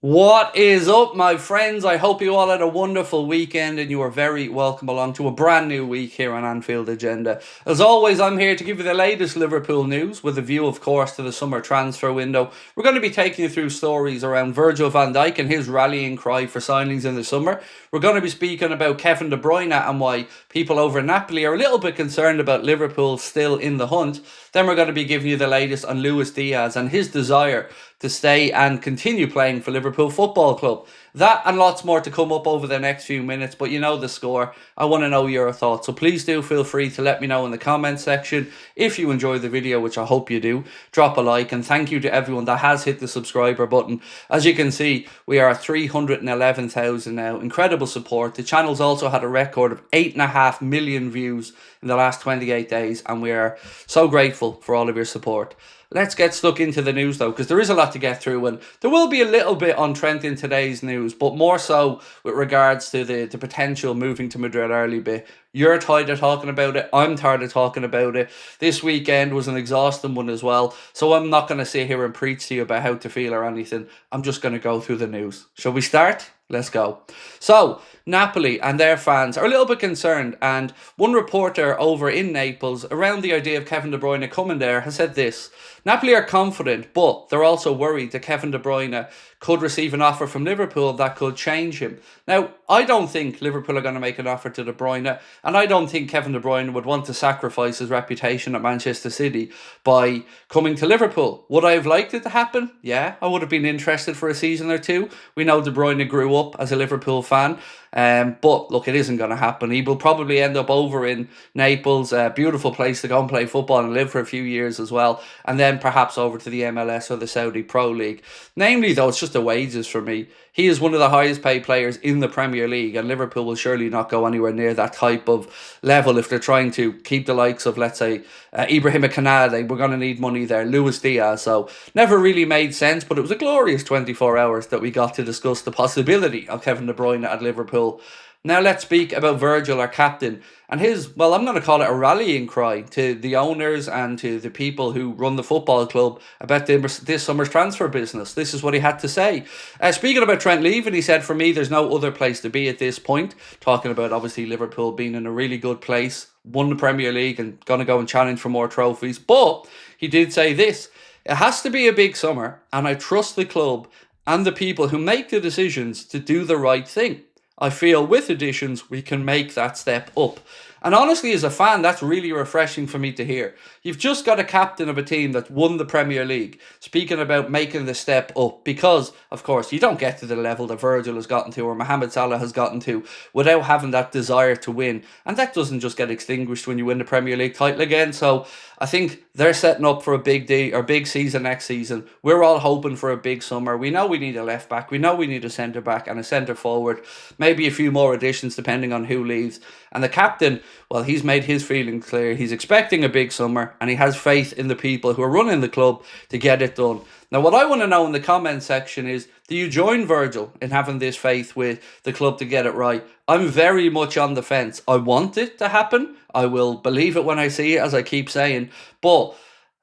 What is up, my friends? I hope you all had a wonderful weekend and you are very welcome along to a brand new week here on Anfield Agenda. As always, I'm here to give you the latest Liverpool news with a view, of course, to the summer transfer window. We're going to be taking you through stories around Virgil van Dijk and his rallying cry for signings in the summer. We're going to be speaking about Kevin De Bruyne and why people over Napoli are a little bit concerned about Liverpool still in the hunt. Then we're going to be giving you the latest on Luis Diaz and his desire to stay and continue playing for Liverpool Football Club. That and lots more to come up over the next few minutes, but you know the score. I want to know your thoughts, so please do feel free to let me know in the comments section. If you enjoyed the video, which I hope you do, drop a like, and thank you to everyone that has hit the subscriber button. As you can see, we are at 311,000 now. Incredible support. The channel's also had a record of 8.5 million views in the last 28 days, and we are so grateful for all of your support. Let's get stuck into the news though, because there is a lot to get through, and there will be a little bit on Trent in today's news, but more so with regards to the potential moving to Madrid early bit. You're tired of talking about it. I'm tired of talking about it. This weekend was an exhausting one as well, so I'm not going to sit here and preach to you about how to feel or anything. I'm just going to go through the news. Shall we start? Let's go. So, Napoli and their fans are a little bit concerned, and one reporter over in Naples around the idea of Kevin De Bruyne coming there has said this: Napoli are confident, but they're also worried that Kevin De Bruyne could receive an offer from Liverpool that could change him. Now, I don't think Liverpool are going to make an offer to De Bruyne, and I don't think Kevin De Bruyne would want to sacrifice his reputation at Manchester City by coming to Liverpool. Would I have liked it to happen? Yeah, I would have been interested for a season or two. We know De Bruyne grew up as a Liverpool fan. But look, it isn't going to happen. He will probably end up over in Naples, a beautiful place to go and play football and live for a few years as well, and then perhaps over to the MLS or the Saudi Pro League. Namely, though, it's just the wages for me. He is one of the highest paid players in the Premier League, and Liverpool will surely not go anywhere near that type of level if they're trying to keep the likes of, let's say, Ibrahim Kanade. We're going to need money there. Luis Diaz. So never really made sense, but it was a glorious 24 hours that we got to discuss the possibility of Kevin De Bruyne at Liverpool. Now let's speak about Virgil, our captain, and his, well, I'm going to call it a rallying cry to the owners and to the people who run the football club about this summer's transfer business. This is what he had to say. Speaking about Trent leaving, he said, "For me, there's no other place to be at this point." Talking about, obviously, Liverpool being in a really good place, won the Premier League and going to go and challenge for more trophies. But he did say this: "It has to be a big summer, and I trust the club and the people who make the decisions to do the right thing. I feel with additions, we can make that step up." And honestly, as a fan, that's really refreshing for me to hear. You've just got a captain of a team that won the Premier League speaking about making the step up, because, of course, you don't get to the level that Virgil has gotten to or Mohamed Salah has gotten to without having that desire to win. And that doesn't just get extinguished when you win the Premier League title again. So I think they're setting up for a big day or big season next season. We're all hoping for a big summer. We know we need a left back. We know we need a centre back and a centre forward. Maybe a few more additions depending on who leaves. And the captain, well, he's made his feelings clear. He's expecting a big summer and he has faith in the people who are running the club to get it done. Now, what I want to know in the comment section is, do you join Virgil in having this faith with the club to get it right? I'm very much on the fence. I want it to happen. I will believe it when I see it, as I keep saying. But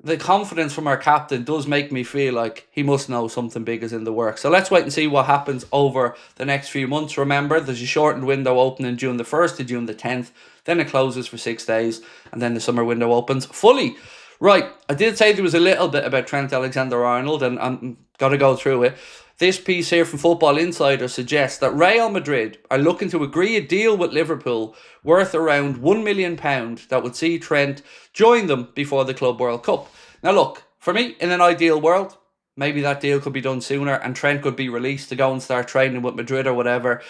the confidence from our captain does make me feel like he must know something big is in the works. So let's wait and see what happens over the next few months. Remember, there's a shortened window opening June the 1st to June the 10th. Then it closes for 6 days. And then the summer window opens fully. Right, I did say there was a little bit about Trent Alexander-Arnold, and I'm got to go through it. This piece here from Football Insider suggests that Real Madrid are looking to agree a deal with Liverpool worth around £1 million that would see Trent join them before the Club World Cup. Now look, for me, in an ideal world, maybe that deal could be done sooner and Trent could be released to go and start training with Madrid or whatever.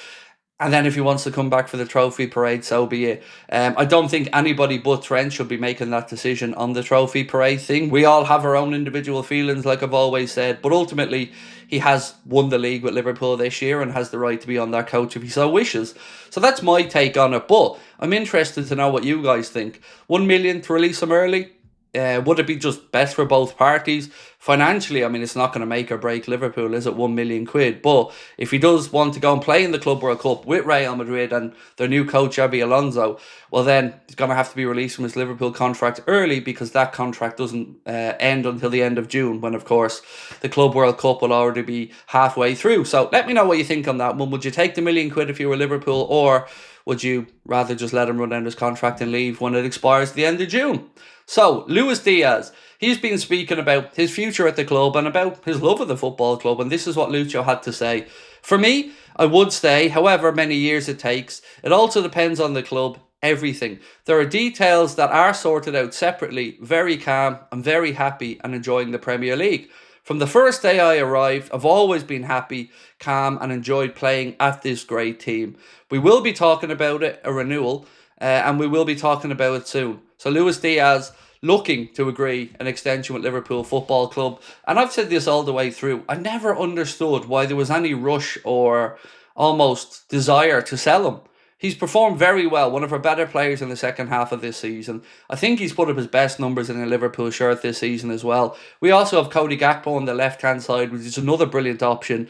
And then if he wants to come back for the trophy parade, so be it. I don't think anybody but Trent should be making that decision on the trophy parade thing. We all have our own individual feelings, like I've always said. But ultimately, he has won the league with Liverpool this year and has the right to be on their coach if he so wishes. So that's my take on it. But I'm interested to know what you guys think. 1 million to release him early? Would it be just best for both parties? Financially, I mean, it's not going to make or break Liverpool, is it? £1 million. But if he does want to go and play in the Club World Cup with Real Madrid and their new coach, Xabi Alonso, well, then he's going to have to be released from his Liverpool contract early, because that contract doesn't end until the end of June, when, of course, the Club World Cup will already be halfway through. So let me know what you think on that one. Would you take the £1 million if you were Liverpool, or would you rather just let him run down his contract and leave when it expires at the end of June? So, Luis Diaz, he's been speaking about his future at the club and about his love of the football club, and this is what Lucho had to say. For me, I would stay, however many years it takes. It also depends on the club, everything. There are details that are sorted out separately. Very calm, I'm very happy and enjoying the Premier League. From the first day I arrived, I've always been happy, calm and enjoyed playing at this great team. We will be talking about it, a renewal, and we will be talking about it soon. So Luis Diaz looking to agree an extension with Liverpool Football Club. And I've said this all the way through. I never understood why there was any rush or almost desire to sell him. He's performed very well, one of our better players in the second half of this season. I think he's put up his best numbers in a Liverpool shirt this season as well. We also have Cody Gakpo on the left-hand side, which is another brilliant option.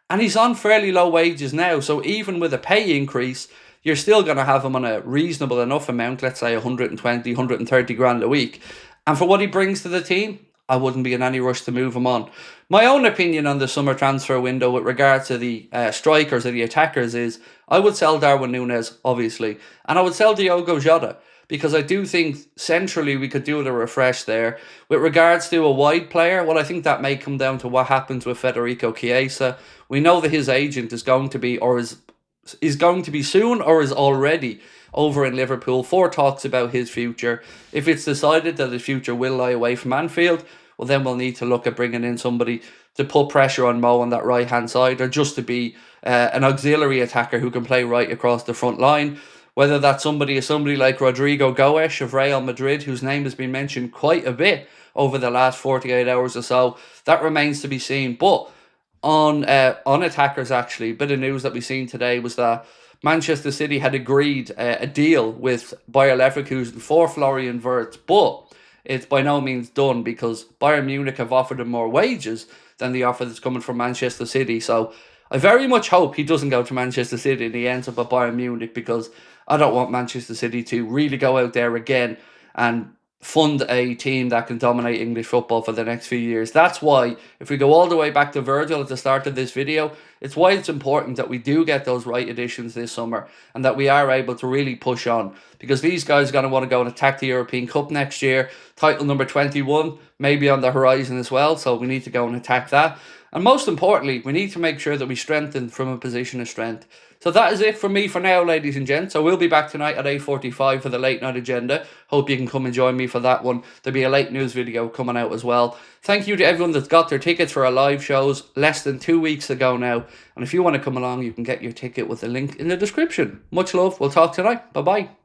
And he's on fairly low wages now, so even with a pay increase, you're still going to have him on a reasonable enough amount, let's say 120, 130 grand a week. And for what he brings to the team, I wouldn't be in any rush to move him on. My own opinion on the summer transfer window with regard to the strikers or the attackers is, I would sell Darwin Núñez, obviously, and I would sell Diogo Jota, because I do think centrally we could do with a refresh there. With regards to a wide player, well, I think that may come down to what happens with Federico Chiesa. We know that his agent is going to be, or is going to be soon, or is already over in Liverpool for talks about his future. If it's decided that his future will lie away from Anfield, well, then we'll need to look at bringing in somebody to put pressure on Mo on that right hand side, or just to be an auxiliary attacker who can play right across the front line. Whether that somebody is somebody like Rodrigo Goes of Real Madrid, whose name has been mentioned quite a bit over the last 48 hours or so, that remains to be seen. But on attackers, actually, a bit of news that we've seen today was that Manchester City had agreed a deal with Bayer Leverkusen for Florian Wirtz, but it's by no means done, because Bayern Munich have offered him more wages than the offer that's coming from Manchester City. So I very much hope he doesn't go to Manchester City and he ends up at Bayern Munich, because I don't want Manchester City to really go out there again and fund a team that can dominate English football for the next few years. That's why, if we go all the way back to Virgil at the start of this video, it's why it's important that we do get those right additions this summer and that we are able to really push on, because these guys are going to want to go and attack the European Cup next year. Title number 21 may be on the horizon as well, so we need to go and attack that. And most importantly, we need to make sure that we strengthen from a position of strength. So that is it from me for now, ladies and gents. I will be back tonight at 8:45 for the late night agenda. Hope you can come and join me for that one. There'll be a late news video coming out as well. Thank you to everyone that's got their tickets for our live shows less than 2 weeks ago now. And if you want to come along, you can get your ticket with the link in the description. Much love. We'll talk tonight. Bye-bye.